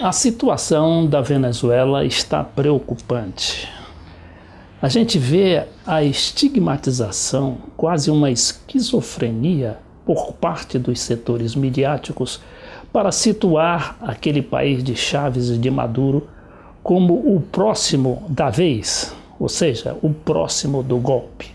A situação da Venezuela está preocupante. A gente vê a estigmatização, quase uma esquizofrenia por parte dos setores midiáticos para situar aquele país de Chávez e de Maduro como o próximo da vez, ou seja, o próximo do golpe.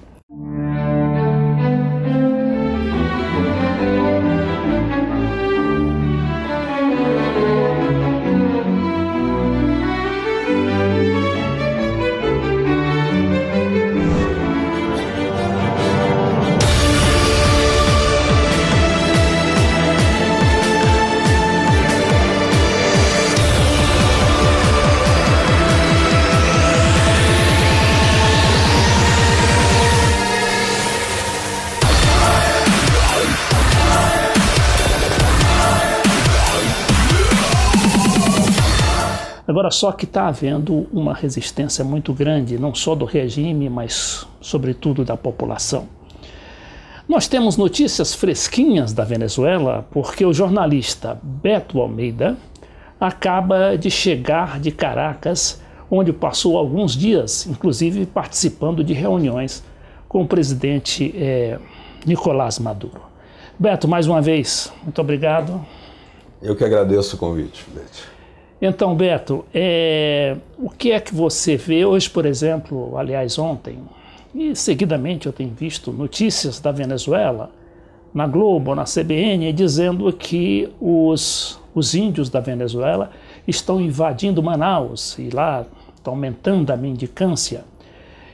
Agora, só que está havendo uma resistência muito grande, não só do regime, mas sobretudo da população. Nós temos notícias fresquinhas da Venezuela porque o jornalista Beto Almeida acaba de chegar de Caracas, onde passou alguns dias, inclusive participando de reuniões com o presidente Nicolás Maduro. Beto, mais uma vez, muito obrigado. Eu que agradeço o convite, Beto. Então, Beto, o que é que você vê hoje, por exemplo, aliás ontem, e seguidamente eu tenho visto notícias da Venezuela, na Globo, na CBN, dizendo que os índios da Venezuela estão invadindo Manaus e lá está aumentando a mendicância.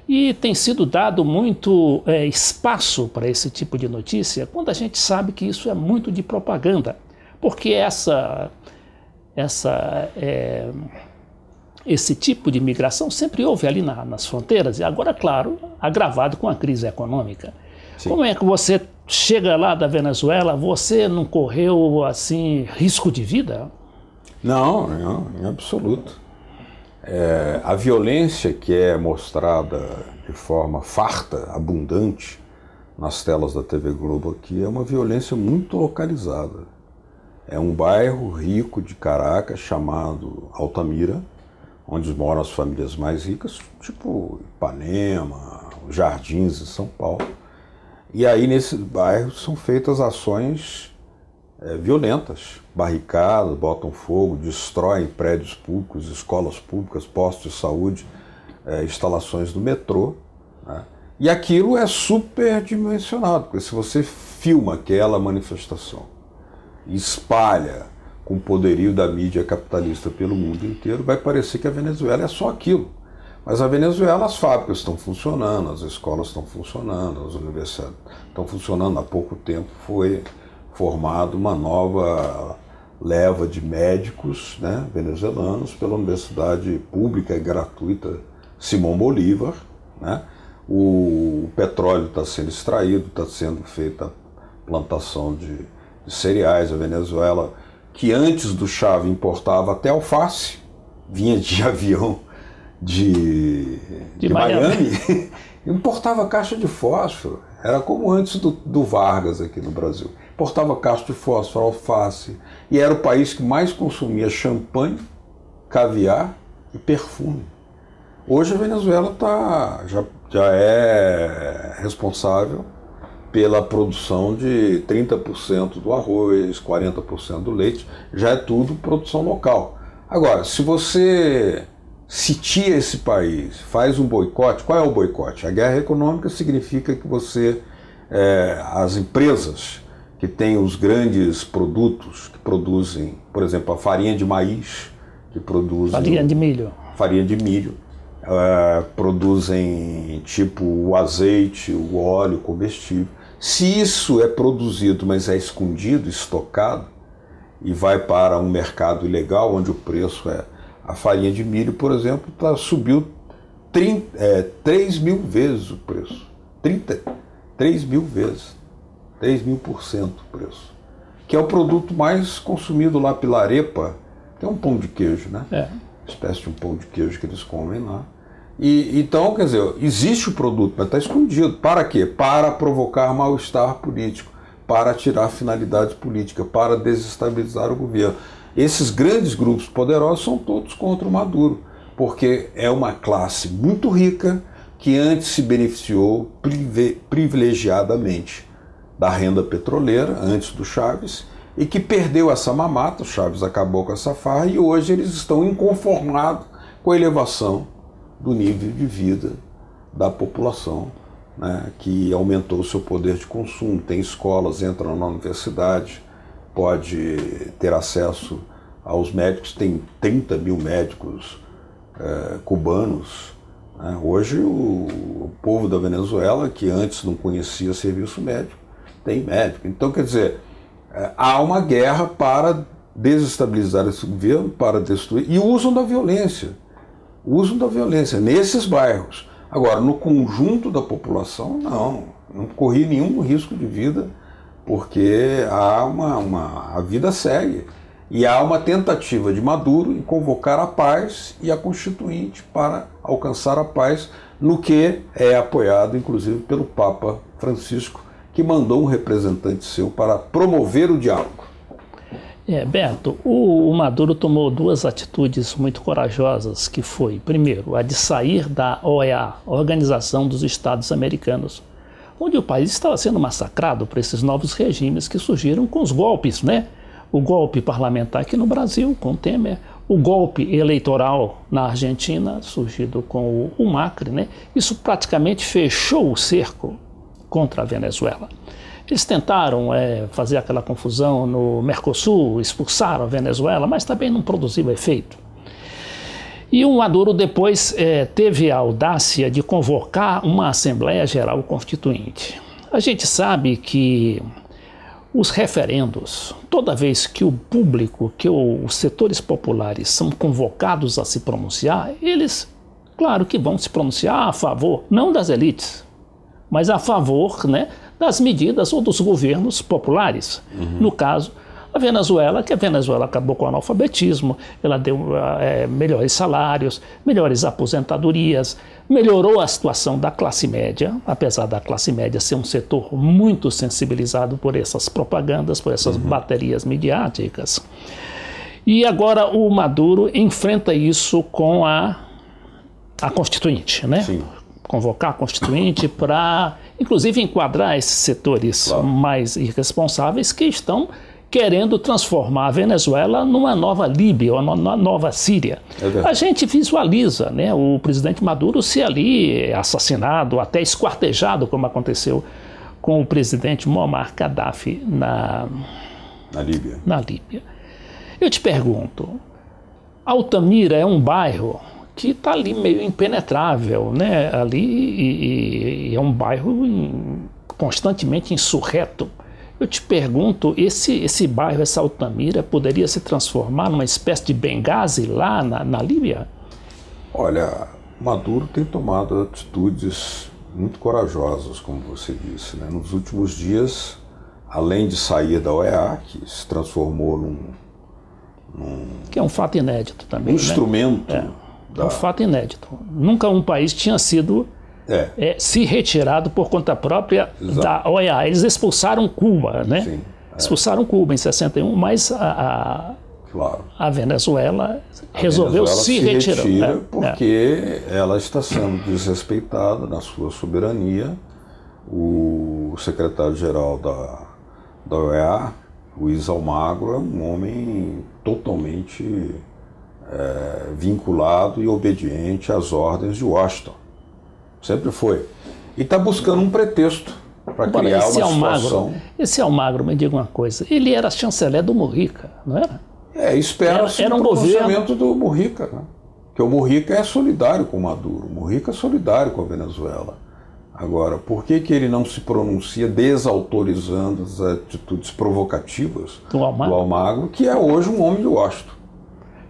E tem sido dado muito espaço para esse tipo de notícia, quando a gente sabe que isso é muito de propaganda, porque esse tipo de migração sempre houve ali nas fronteiras, e agora, claro, agravado com a crise econômica. Sim. Como é que você chega lá da Venezuela, você não correu, assim, risco de vida? Não, em absoluto. A violência que é mostrada de forma farta, abundante, nas telas da TV Globo aqui, é uma violência muito localizada. É um bairro rico de Caracas chamado Altamira, onde moram as famílias mais ricas, tipo Ipanema, os Jardins de São Paulo. E aí nesse bairro são feitas ações violentas, barricadas, botam fogo, destroem prédios públicos, escolas públicas, postos de saúde, instalações do metrô, né? E aquilo é superdimensionado, porque se você filma aquela manifestação, espalha com o poderio da mídia capitalista pelo mundo inteiro, vai parecer que a Venezuela é só aquilo. Mas a Venezuela, as fábricas estão funcionando, as escolas estão funcionando, as universidades estão funcionando. Há pouco tempo foi formada uma nova leva de médicos, né, venezuelanos pela Universidade Pública e Gratuita Simão Bolívar, né? O petróleo está sendo extraído, está sendo feita a plantação de cereais. A Venezuela, que antes do Chávez importava até alface, vinha de avião de Miami, importava caixa de fósforo. Era como antes do Vargas aqui no Brasil. Importava caixa de fósforo, alface, e era o país que mais consumia champanhe, caviar e perfume. Hoje a Venezuela já é responsável pela produção de 30% do arroz, 40% do leite, já é tudo produção local. Agora, se você sitia esse país, faz um boicote, qual é o boicote? A guerra econômica significa que as empresas que têm os grandes produtos, que produzem, por exemplo, a farinha de maíz, que produzem... Farinha de milho. Produzem tipo o azeite, o óleo, o comestível. Se isso é produzido, mas é escondido, estocado, e vai para um mercado ilegal, onde o preço a farinha de milho, por exemplo, subiu 3.000 vezes o preço. 3.000 vezes. 3.000% o preço. Que é o produto mais consumido lá pela arepa, que é um pão de queijo, né? espécie de um pão de queijo que eles comem lá. Então, quer dizer, existe o produto, mas está escondido. Para quê? Para provocar mal-estar político, para tirar finalidade política, para desestabilizar o governo. Esses grandes grupos poderosos são todos contra o Maduro, porque é uma classe muito rica que antes se beneficiou privilegiadamente da renda petroleira, antes do Chávez, e que perdeu essa mamata. O Chávez acabou com essa farra e hoje eles estão inconformados com a elevação do nível de vida da população, né, que aumentou o seu poder de consumo, tem escolas, entram na universidade, pode ter acesso aos médicos, tem 30 mil médicos cubanos. Né? Hoje o povo da Venezuela, que antes não conhecia serviço médico, tem médico. Então, quer dizer, há uma guerra para desestabilizar esse governo, para destruir, e usam da violência nesses bairros. Agora, no conjunto da população, não corri nenhum risco de vida, porque a vida segue. E há uma tentativa de Maduro em convocar a paz e a Constituinte para alcançar a paz, no que é apoiado, inclusive, pelo Papa Francisco, que mandou um representante seu para promover o diálogo. Beto, o Maduro tomou duas atitudes muito corajosas, que foi, primeiro, a de sair da OEA, Organização dos Estados Americanos, onde o país estava sendo massacrado por esses novos regimes que surgiram com os golpes, né? O golpe parlamentar aqui no Brasil, com o Temer, o golpe eleitoral na Argentina, surgido com o Macri, né? Isso praticamente fechou o cerco contra a Venezuela. Eles tentaram fazer aquela confusão no Mercosul, expulsaram a Venezuela, mas também não produziu efeito. E o Maduro depois teve a audácia de convocar uma Assembleia Geral Constituinte. A gente sabe que os referendos, toda vez que o público, que os setores populares são convocados a se pronunciar, eles, claro que vão se pronunciar a favor, não das elites, mas a favor, né, das medidas ou dos governos populares. No caso, a Venezuela, que a Venezuela acabou com o analfabetismo, ela deu melhores salários, melhores aposentadorias, melhorou a situação da classe média, apesar da classe média ser um setor muito sensibilizado por essas propagandas, por essas baterias midiáticas. E agora o Maduro enfrenta isso com a Constituinte, né? Sim. Convocar a Constituinte para, inclusive, enquadrar esses setores mais irresponsáveis que estão querendo transformar a Venezuela numa nova Líbia ou numa nova Síria. A gente visualiza, né, o presidente Maduro ser ali assassinado, até esquartejado, como aconteceu com o presidente Muammar Gaddafi na Líbia. Eu te pergunto, Altamira é um bairro que está ali meio impenetrável, né? Ali e é um bairro constantemente insurreto. Eu te pergunto, esse bairro, essa Altamira, poderia se transformar numa espécie de Benghazi lá na Líbia? Olha, Maduro tem tomado atitudes muito corajosas, como você disse, né? Nos últimos dias, além de sair da OEA, que se transformou que é um fato inédito também, um instrumento. É um fato inédito. Nunca um país tinha sido se retirado por conta própria da OEA. Eles expulsaram Cuba, né? Sim, expulsaram Cuba em 61, mas a Venezuela resolveu se retirar. Porque ela está sendo desrespeitada na sua soberania. O secretário-geral da OEA, Luiz Almagro, é um homem totalmente vinculado e obediente às ordens de Washington. Sempre foi. E está buscando um pretexto para criar uma situação. Esse Almagro, me diga uma coisa, ele era chanceler do Mujica, não era? Espera-se era um pronunciamento do Mujica, né? Porque o Mujica é solidário com o Maduro, o Mujica é solidário com a Venezuela. Agora, por que ele não se pronuncia desautorizando as atitudes provocativas do Almagro, que é hoje um homem de Washington?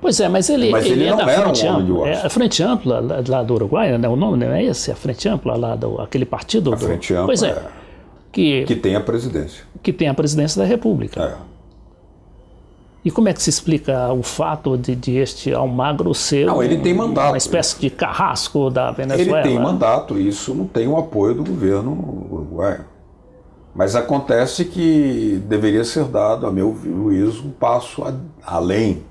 Pois é, mas ele é não da era Frente um homem de Ampla. Washington. A Frente Ampla lá do Uruguai, né? O nome não é esse? A Frente Ampla lá aquele partido? A Frente Ampla, pois que tem a presidência. Que tem a presidência da República. E como é que se explica o fato de este Almagro ser ele tem mandato, uma espécie de carrasco da Venezuela? Ele tem mandato, e isso não tem o apoio do governo uruguaio. Mas acontece que deveria ser dado, a meu juízo, um passo além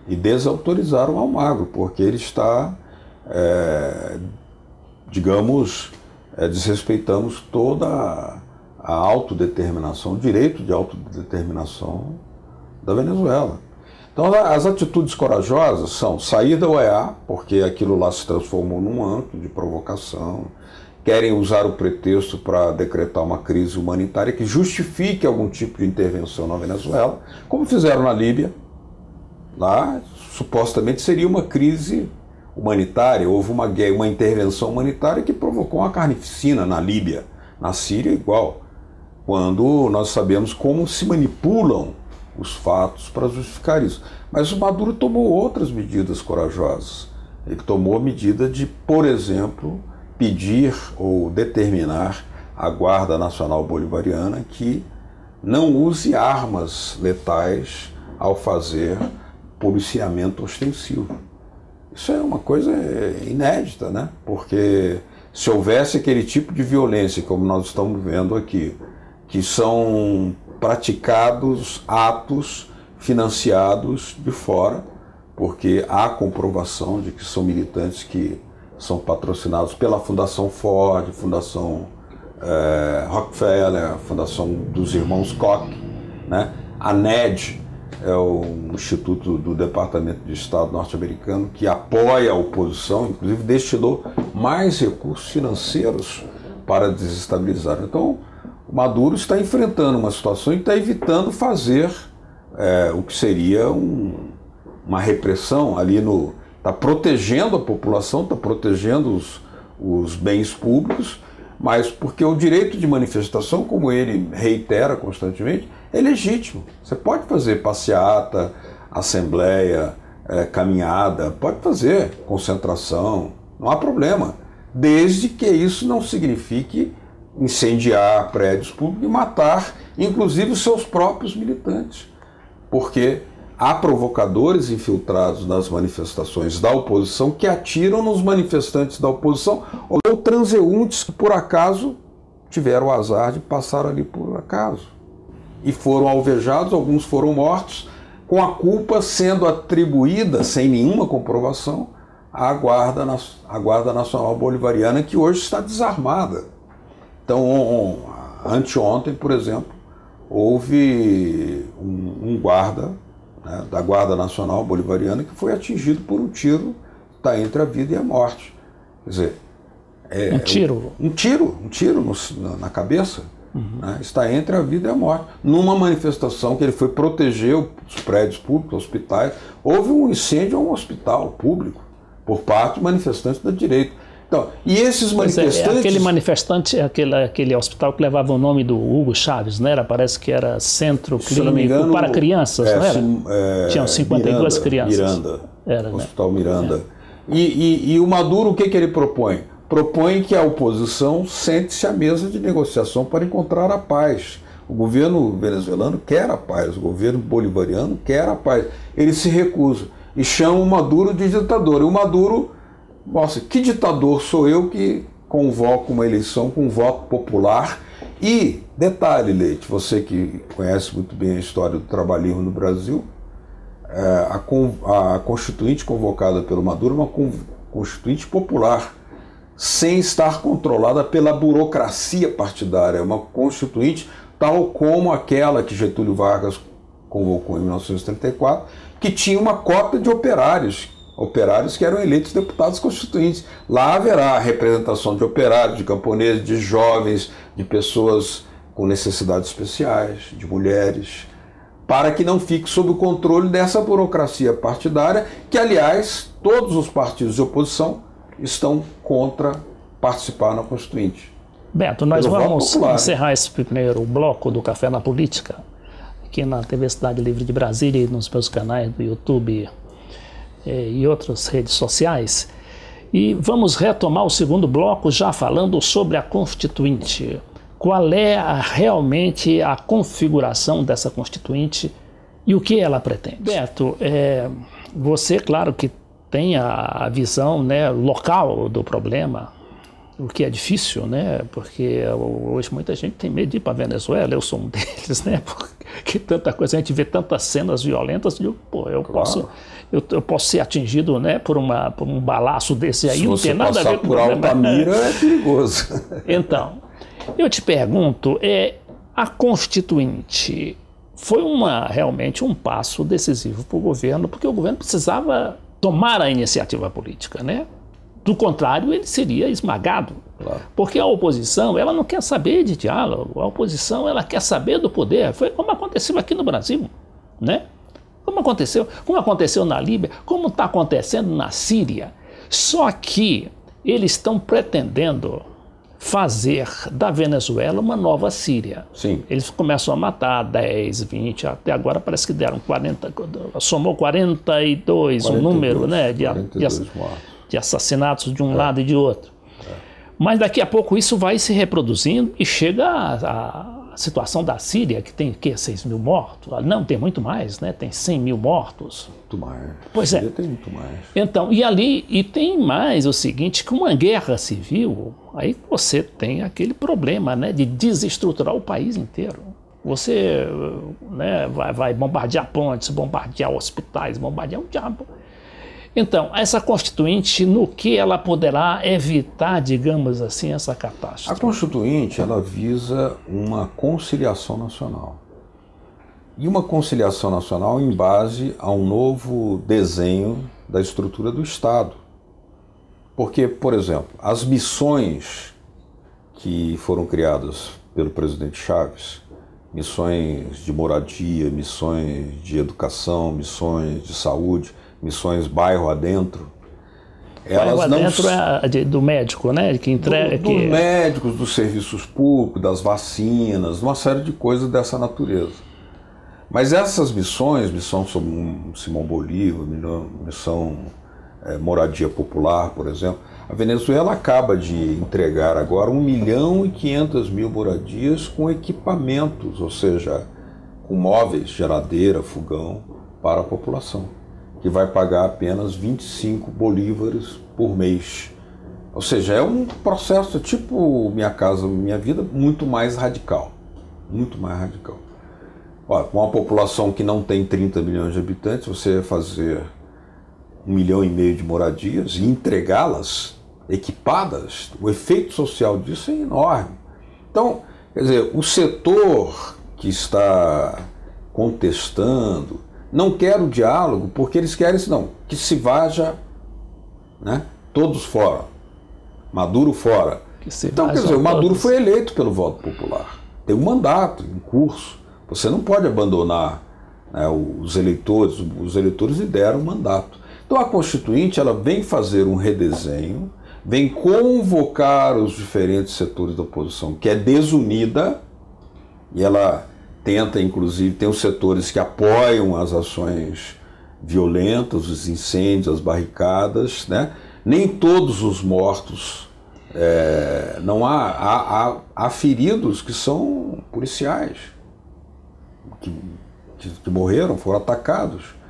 e desautorizar o Almagro, porque ele está, desrespeitamos toda a autodeterminação, o direito de autodeterminação da Venezuela. Então, as atitudes corajosas são sair da OEA, porque aquilo lá se transformou num antro de provocação, querem usar o pretexto para decretar uma crise humanitária que justifique algum tipo de intervenção na Venezuela, como fizeram na Líbia. Lá, supostamente, seria uma crise humanitária, houve uma intervenção humanitária que provocou uma carnificina na Líbia, na Síria igual, quando nós sabemos como se manipulam os fatos para justificar isso. Mas o Maduro tomou outras medidas corajosas. Ele tomou a medida de, por exemplo, pedir ou determinar à Guarda Nacional Bolivariana que não use armas letais ao fazer policiamento ostensivo. Isso é uma coisa inédita, né? Porque se houvesse aquele tipo de violência, como nós estamos vendo aqui, que são praticados atos financiados de fora, porque há comprovação de que são militantes que são patrocinados pela Fundação Ford, Fundação Rockefeller, a Fundação dos Irmãos Koch, né? A NED é o Instituto do Departamento de Estado norte-americano que apoia a oposição, inclusive destinou mais recursos financeiros para desestabilizar. Então, o Maduro está enfrentando uma situação e está evitando fazer o que seria uma repressão ali está protegendo a população, está protegendo os bens públicos, mas porque o direito de manifestação, como ele reitera constantemente, é legítimo. Você pode fazer passeata, assembleia, caminhada, pode fazer concentração, não há problema, desde que isso não signifique incendiar prédios públicos e matar, inclusive, os seus próprios militantes. Porque há provocadores infiltrados nas manifestações da oposição que atiram nos manifestantes da oposição ou transeuntes que, por acaso, tiveram o azar de passar ali por acaso. E foram alvejados, alguns foram mortos, com a culpa sendo atribuída, sem nenhuma comprovação, à Guarda Nacional Bolivariana, que hoje está desarmada. Então, anteontem, por exemplo, houve um guarda, né, da Guarda Nacional Bolivariana que foi atingido por um tiro que está entre a vida e a morte. Quer dizer, um tiro? Um tiro na cabeça. Né, está entre a vida e a morte. Numa manifestação que ele foi proteger os prédios públicos, hospitais, houve um incêndio a um hospital público por parte de manifestantes da direita. Então, e esses manifestantes... aquele manifestante, aquele hospital que levava o nome do Hugo Chávez, não era? Parece que era Centro Clínico para Crianças, não era? Tinham 52 crianças. Miranda, era, Hospital Miranda. E o Maduro, o que ele propõe? Propõe que a oposição sente-se à mesa de negociação para encontrar a paz. O governo venezuelano quer a paz, o governo bolivariano quer a paz. Ele se recusa e chama o Maduro de ditador. E o Maduro... Nossa, que ditador sou eu que convoco uma eleição com voto popular? E, detalhe, Leite, você que conhece muito bem a história do trabalhismo no Brasil, a constituinte convocada pelo Maduro é uma constituinte popular, sem estar controlada pela burocracia partidária. É uma constituinte tal como aquela que Getúlio Vargas convocou em 1934, que tinha uma cota de operários que eram eleitos deputados constituintes. Lá haverá representação de operários, de camponeses, de jovens, de pessoas com necessidades especiais, de mulheres, para que não fique sob o controle dessa burocracia partidária, que, aliás, todos os partidos de oposição estão contra participar na Constituinte. Beto, nós vamos encerrar esse primeiro bloco do Café na Política, aqui na TV Cidade Livre de Brasília e nos meus canais do YouTube e outras redes sociais. E vamos retomar o segundo bloco já falando sobre a Constituinte. Qual é realmente a configuração dessa Constituinte E o que ela pretende? Beto, você, claro que tem a visão, né, local do problema, o que é difícil, né, porque hoje muita gente tem medo de ir para a Venezuela, eu sou um deles, né, porque tanta coisa, a gente vê tantas cenas violentas, eu posso ser atingido, né, por um balaço desse aí, não tem nada a ver com por Altamira é perigoso. Então, eu te pergunto, a Constituinte foi realmente um passo decisivo para o governo, porque o governo precisava tomar a iniciativa política, né? Do contrário, ele seria esmagado. Claro. Porque a oposição, ela não quer saber de diálogo, a oposição, ela quer saber do poder. Foi como aconteceu aqui no Brasil, né? Como aconteceu na Líbia, como está acontecendo na Síria. Só que eles estão pretendendo fazer da Venezuela uma nova Síria. Sim. Eles começam a matar 10, 20, até agora parece que deram 40, somou 42 o número, né, de assassinatos de um lado e de outro. Mas daqui a pouco isso vai se reproduzindo e chega a situação da Síria, que tem 6 mil mortos. Não, tem muito mais, né? Tem 100 mil mortos. Muito mais. Pois Síria tem muito mais. Então, e tem mais o seguinte, que uma guerra civil, aí você tem aquele problema, né, de desestruturar o país inteiro. Você, né, vai bombardear pontes, bombardear hospitais, bombardear o diabo. Então, essa Constituinte, no que ela poderá evitar, digamos assim, essa catástrofe? A Constituinte, ela visa uma conciliação nacional. E uma conciliação nacional em base a um novo desenho da estrutura do Estado. Porque, por exemplo, as missões que foram criadas pelo presidente Chaves, missões de moradia, missões de educação, missões de saúde, missões bairro adentro, bairro adentro é do médico, né? Que entrega, dos médicos, dos serviços públicos, das vacinas, uma série de coisas dessa natureza. Mas essas missões, missão Simão Bolívar, missão moradia popular, por exemplo, a Venezuela acaba de entregar agora 1.500.000 moradias com equipamentos, ou seja, com móveis, geladeira, fogão, para a população, que vai pagar apenas 25 bolívares por mês. Ou seja, é um processo tipo Minha Casa Minha Vida, muito mais radical. Muito mais radical. Olha, com uma população que não tem 30 milhões de habitantes, você fazer 1,5 milhão de moradias e entregá-las equipadas, o efeito social disso é enorme. Então, quer dizer, o setor que está contestando não quer o diálogo, porque eles querem, não, que se vaja, né, todos fora, Maduro fora. Então, quer dizer, o Maduro foi eleito pelo voto popular, tem um mandato em curso, você não pode abandonar, né, os eleitores lhe deram um mandato. Então a Constituinte, ela vem fazer um redesenho, vem convocar os diferentes setores da oposição, que é desunida, e ela tenta, inclusive, tem os setores que apoiam as ações violentas, os incêndios, as barricadas, né? Nem todos os mortos, não há feridos que são policiais, que morreram, foram atacados,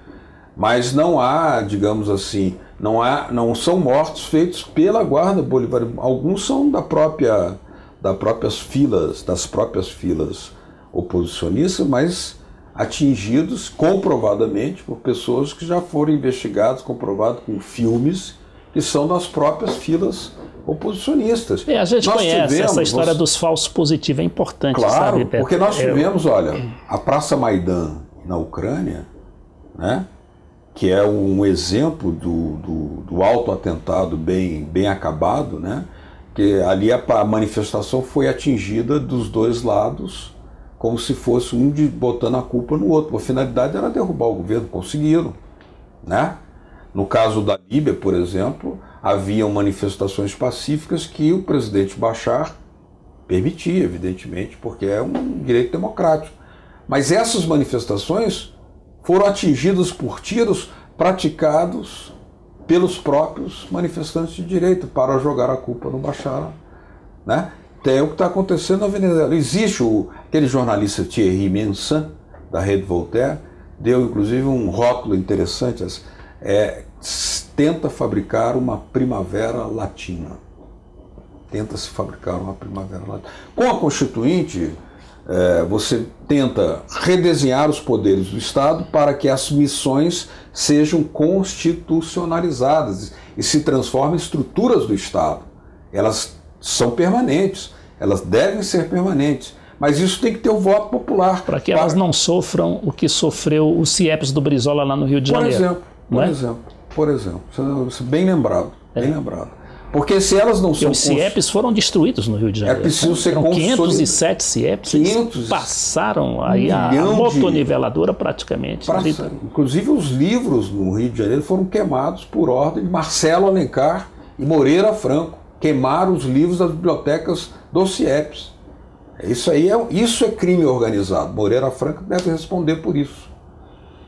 mas não há, digamos assim, não são mortos feitos pela Guarda Bolivariana, alguns são das próprias filas oposicionistas, mas atingidos comprovadamente por pessoas que já foram investigadas, comprovado com filmes que são das próprias filas oposicionistas. A gente conhece essa história dos falsos positivos, é importante, claro, sabe, Beto? Porque nós tivemos, olha, a Praça Maidan na Ucrânia, né, que é um exemplo do autoatentado bem acabado, né, que ali a manifestação foi atingida dos dois lados, como se fosse um botando a culpa no outro. A finalidade era derrubar o governo, conseguiram, né? No caso da Líbia, por exemplo, haviam manifestações pacíficas que o presidente Bashar permitia, evidentemente, porque é um direito democrático. Mas essas manifestações foram atingidas por tiros praticados pelos próprios manifestantes de direita para jogar a culpa no Bashar, né? Tem o que está acontecendo na Venezuela. Existe aquele jornalista Thierry Mencin, da Rede Voltaire, deu inclusive um rótulo interessante, tenta fabricar uma primavera latina. Tenta-se fabricar uma primavera latina. Com a Constituinte, você tenta redesenhar os poderes do Estado para que as missões sejam constitucionalizadas e se transformem em estruturas do Estado. Elas são permanentes, elas devem ser permanentes, mas isso tem que ter o voto popular. Para que elas não sofram o que sofreu o CIEPS do Brizola lá no Rio de Janeiro. Por exemplo, bem lembrado, bem lembrado. Porque se elas não são... Os CIEPs foram destruídos no Rio de Janeiro. É preciso ser consolidado. 507 CIEPs, passaram aí a motoniveladora praticamente. Inclusive os livros no Rio de Janeiro foram queimados por ordem de Marcelo Alencar e Moreira Franco. Queimaram os livros das bibliotecas dos CIEPs. Isso é crime organizado. Moreira Franco deve responder por isso.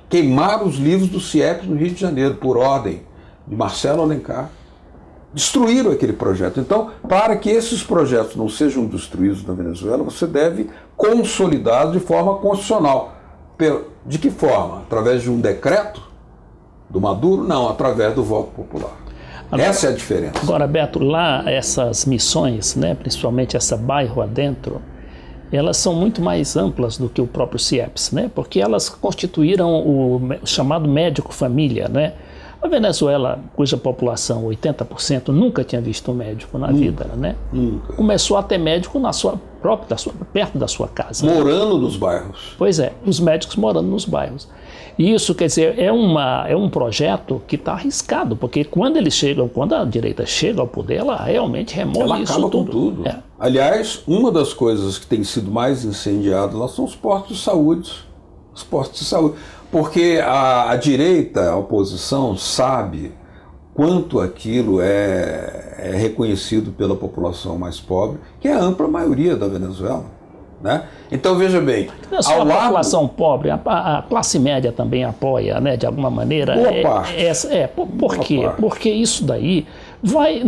Queimaram os livros dos CIEPs no Rio de Janeiro por ordem de Marcelo Alencar. Destruíram aquele projeto. Então, para que esses projetos não sejam destruídos na Venezuela, você deve consolidá-los de forma constitucional. De que forma? Através de um decreto do Maduro? Não, através do voto popular. Agora, essa é a diferença. Agora, Beto, lá essas missões, né, principalmente essa bairro adentro, elas são muito mais amplas do que o próprio CIEPS, né, porque elas constituíram o chamado médico-família, né? A Venezuela, cuja população, 80%, nunca tinha visto um médico na vida, né? Nunca. Começou a ter médico na sua própria, perto da sua casa. Morando nos bairros. Pois é, os médicos morando nos bairros. E isso, quer dizer, é um projeto que está arriscado, porque quando eles chegam, quando a direita chega ao poder, ela realmente remove isso tudo. Ela acaba com tudo. Aliás, uma das coisas que tem sido mais incendiadas lá são os postos de saúde. Os postos de saúde. Porque a direita, a oposição, sabe quanto aquilo é reconhecido pela população mais pobre, que é a ampla maioria da Venezuela. Né? Então, veja bem... Não é só a população pobre, a classe média também apoia, né, de alguma maneira. Boa parte. Por quê? Porque isso daí vai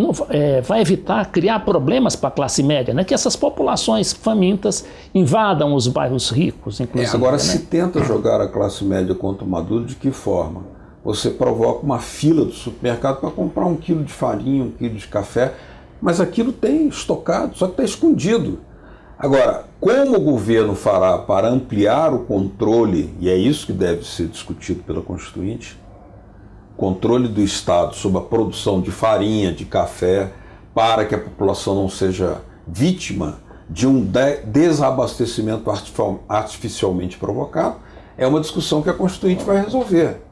evitar criar problemas para a classe média, né? Que essas populações famintas invadam os bairros ricos, inclusive. Agora, né? Se tenta jogar a classe média contra o Maduro, de que forma? Você provoca uma fila do supermercado para comprar 1 quilo de farinha, 1 quilo de café, mas aquilo tem estocado, só que está escondido. Agora, como o governo fará para ampliar o controle, e é isso que deve ser discutido pela Constituinte, controle do Estado sobre a produção de farinha, de café, para que a população não seja vítima de um desabastecimento artificialmente provocado, é uma discussão que a Constituinte vai resolver.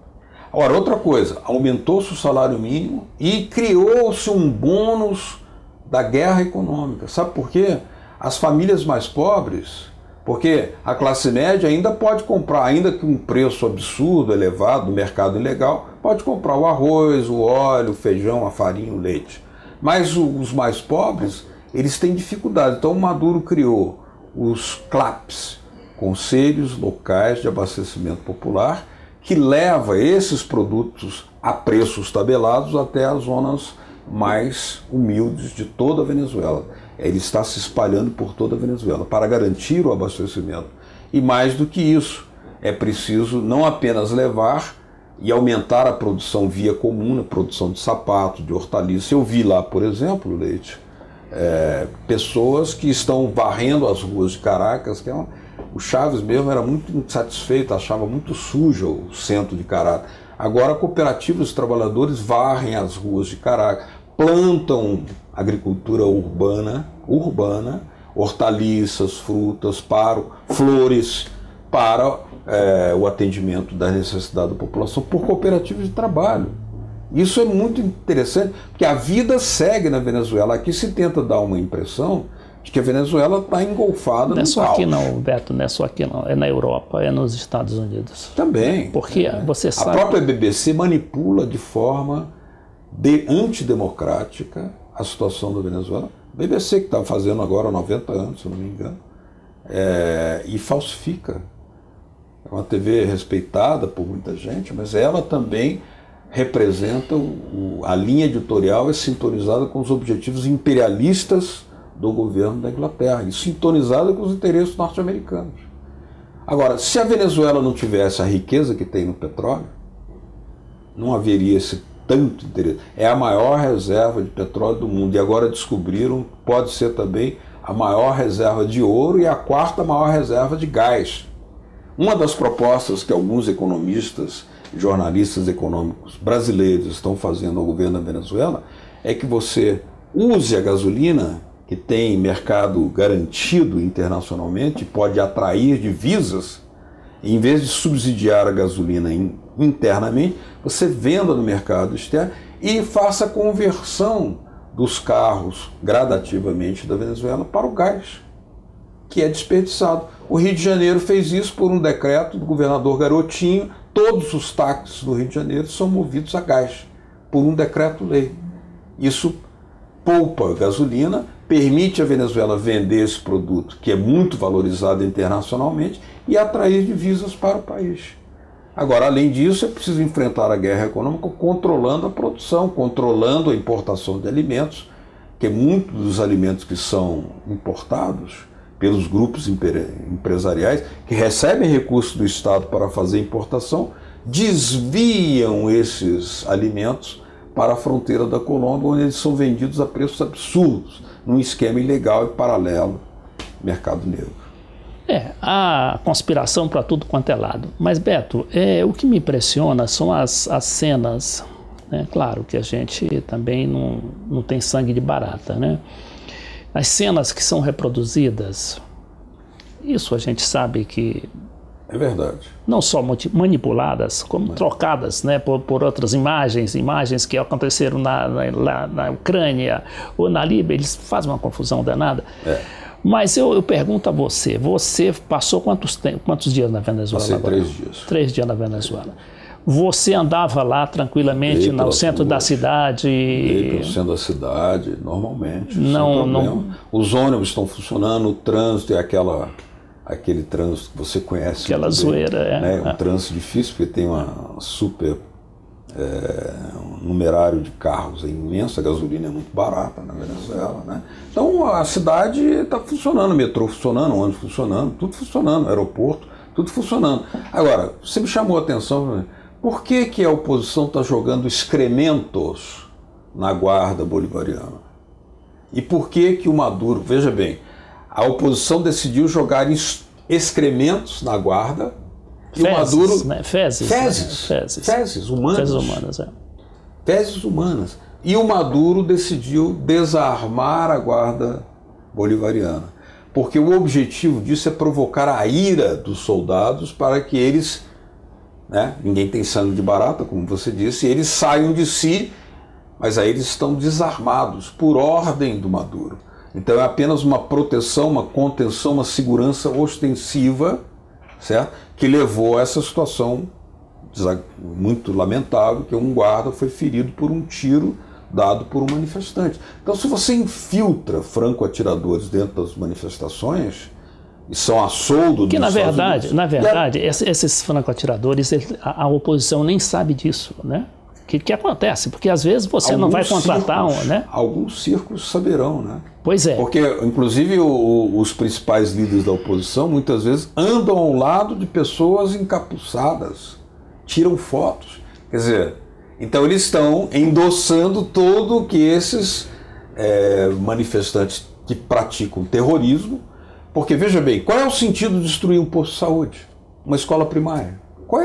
Agora, outra coisa, aumentou-se o salário mínimo e criou-se um bônus da guerra econômica. Sabe por quê? As famílias mais pobres, porque a classe média ainda pode comprar, ainda que um preço absurdo, elevado, no mercado ilegal, pode comprar o arroz, o óleo, o feijão, a farinha, o leite. Mas os mais pobres, eles têm dificuldade. Então o Maduro criou os CLAPs, Conselhos Locais de Abastecimento Popular, que leva esses produtos a preços tabelados até as zonas mais humildes de toda a Venezuela. Ele está se espalhando por toda a Venezuela para garantir o abastecimento. E mais do que isso, é preciso não apenas levar e aumentar a produção via comum, a produção de sapato, de hortaliça. Eu vi lá, por exemplo, Leite, pessoas que estão varrendo as ruas de Caracas, o Chaves mesmo era muito insatisfeito, achava muito sujo o centro de Caracas. Agora, cooperativas de trabalhadores varrem as ruas de Caracas, plantam agricultura urbana, hortaliças, frutas, flores, para o atendimento da necessidade da população por cooperativas de trabalho. Isso é muito interessante, porque a vida segue na Venezuela. Aqui se tenta dar uma impressão de que a Venezuela está engolfada no caos. Não é só aqui não, Beto, não é só aqui não. É na Europa, é nos Estados Unidos. Também. Porque você sabe... A própria BBC manipula de forma antidemocrática a situação da Venezuela. A BBC que está fazendo agora 90 anos, se eu não me engano, e falsifica. É uma TV respeitada por muita gente, mas ela também representa a linha editorial é sintonizada com os objetivos imperialistas do governo da Inglaterra e sintonizada com os interesses norte-americanos. Agora, se a Venezuela não tivesse a riqueza que tem no petróleo, não haveria esse tanto interesse. É a maior reserva de petróleo do mundo. E agora descobriram, pode ser também a maior reserva de ouro e a quarta maior reserva de gás. Uma das propostas que alguns economistas e jornalistas econômicos brasileiros estão fazendo ao governo da Venezuela é que você use a gasolina, que tem mercado garantido internacionalmente, pode atrair divisas, e em vez de subsidiar a gasolina internamente, você venda no mercado externo e faça a conversão dos carros gradativamente da Venezuela para o gás, que é desperdiçado. O Rio de Janeiro fez isso por um decreto do governador Garotinho. Todos os táxis do Rio de Janeiro são movidos a gás, por um decreto-lei. Isso poupa gasolina, permite a Venezuela vender esse produto, que é muito valorizado internacionalmente, e atrair divisas para o país. Agora, além disso, é preciso enfrentar a guerra econômica controlando a produção, controlando a importação de alimentos, que muitos dos alimentos que são importados pelos grupos empresariais, que recebem recursos do Estado para fazer importação, desviam esses alimentos para a fronteira da Colômbia, onde eles são vendidos a preços absurdos, num esquema ilegal e paralelo, mercado negro. A conspiração para tudo quanto é lado. Mas, Beto, o que me impressiona são as cenas, né? Claro que a gente também não tem sangue de barata, né? As cenas que são reproduzidas, isso a gente sabe que... É verdade. Não só manipuladas, como trocadas, né, por outras imagens que aconteceram na Ucrânia ou na Líbia, eles fazem uma confusão danada. Mas eu pergunto a você passou quantos dias na Venezuela? Passei 3 dias. 3 dias na Venezuela. Você andava lá tranquilamente no centro da cidade? Para o centro da cidade, normalmente, sem problema. Os ônibus estão funcionando, o trânsito é aquele trânsito que você conhece. Aquela zoeira, né? Um trânsito difícil, porque tem uma super um numerário de carros imenso, a gasolina é muito barata na Venezuela, né? Então a cidade está funcionando, metrô funcionando, ônibus funcionando, tudo funcionando, aeroporto, tudo funcionando. Agora, você me chamou a atenção, por que a oposição está jogando excrementos na guarda bolivariana? E por que o Maduro, veja bem, a oposição decidiu jogar excrementos na guarda e o Maduro... Né? Fezes humanas. Fezes humanas, Fezes humanas. E o Maduro decidiu desarmar a guarda bolivariana. Porque o objetivo disso é provocar a ira dos soldados para que eles, né, ninguém tem sangue de barata, como você disse, eles saiam de si, mas aí eles estão desarmados por ordem do Maduro. Então é apenas uma proteção, uma contenção, uma segurança ostensiva, certo? Que levou a essa situação muito lamentável, que um guarda foi ferido por um tiro dado por um manifestante. Então, se você infiltra franco-atiradores dentro das manifestações, e são a soldo dos Estados Unidos, esses franco-atiradores, a oposição nem sabe disso, né? O que acontece? Porque às vezes você não vai contratar né? Alguns círculos saberão, né? Pois é. Porque, inclusive, os principais líderes da oposição, muitas vezes, andam ao lado de pessoas encapuçadas, tiram fotos. Quer dizer, então eles estão endossando tudo o que esses manifestantes que praticam terrorismo, porque, veja bem, qual é o sentido de destruir um posto de saúde? Uma escola primária? Qual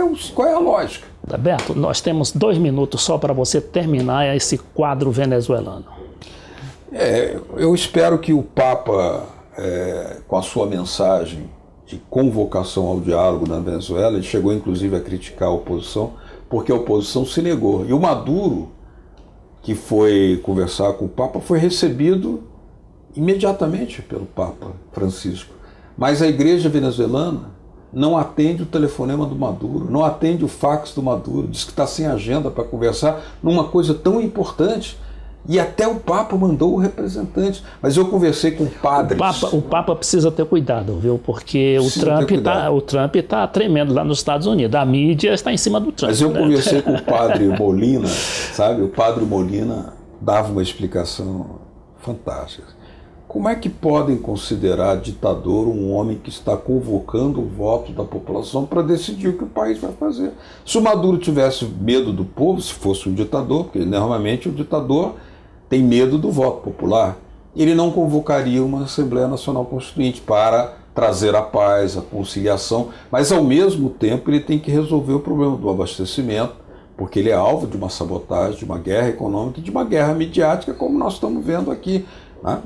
é a lógica? Beto, nós temos 2 minutos só para você terminar esse quadro venezuelano. Eu espero que o Papa, com a sua mensagem de convocação ao diálogo na Venezuela, ele chegou inclusive a criticar a oposição, porque a oposição se negou. E o Maduro, que foi conversar com o Papa, foi recebido imediatamente pelo Papa Francisco. Mas a igreja venezuelana não atende o telefonema do Maduro, não atende o fax do Maduro, diz que está sem agenda para conversar numa coisa tão importante. E até o Papa mandou o representante. Mas eu conversei com padres. O Papa precisa ter cuidado, viu? Porque o Trump está tremendo lá nos Estados Unidos. A mídia está em cima do Trump. Mas eu conversei com o padre Molina, sabe? O padre Molina dava uma explicação fantástica. Como é que podem considerar ditador um homem que está convocando o voto da população para decidir o que o país vai fazer? Se o Maduro tivesse medo do povo, se fosse um ditador, porque normalmente o ditador tem medo do voto popular, ele não convocaria uma Assembleia Nacional Constituinte para trazer a paz, a conciliação, mas ao mesmo tempo ele tem que resolver o problema do abastecimento, porque ele é alvo de uma sabotagem, de uma guerra econômica e de uma guerra midiática, como nós estamos vendo aqui, né?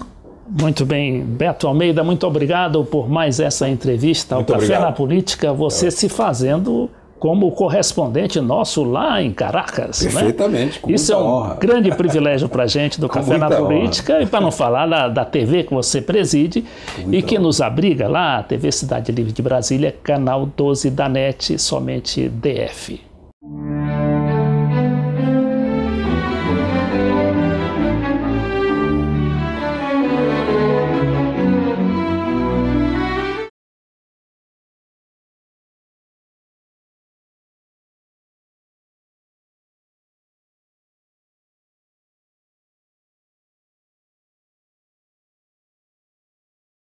Muito bem, Beto Almeida, muito obrigado por mais essa entrevista ao Café na Política, você se fazendo como correspondente nosso lá em Caracas. Perfeitamente, né? Isso é um honra. grande privilégio para a gente do Café na Política, honra. E para não falar da TV que você preside e que nos abriga lá, a TV Cidade Livre de Brasília, canal 12 da NET, somente DF.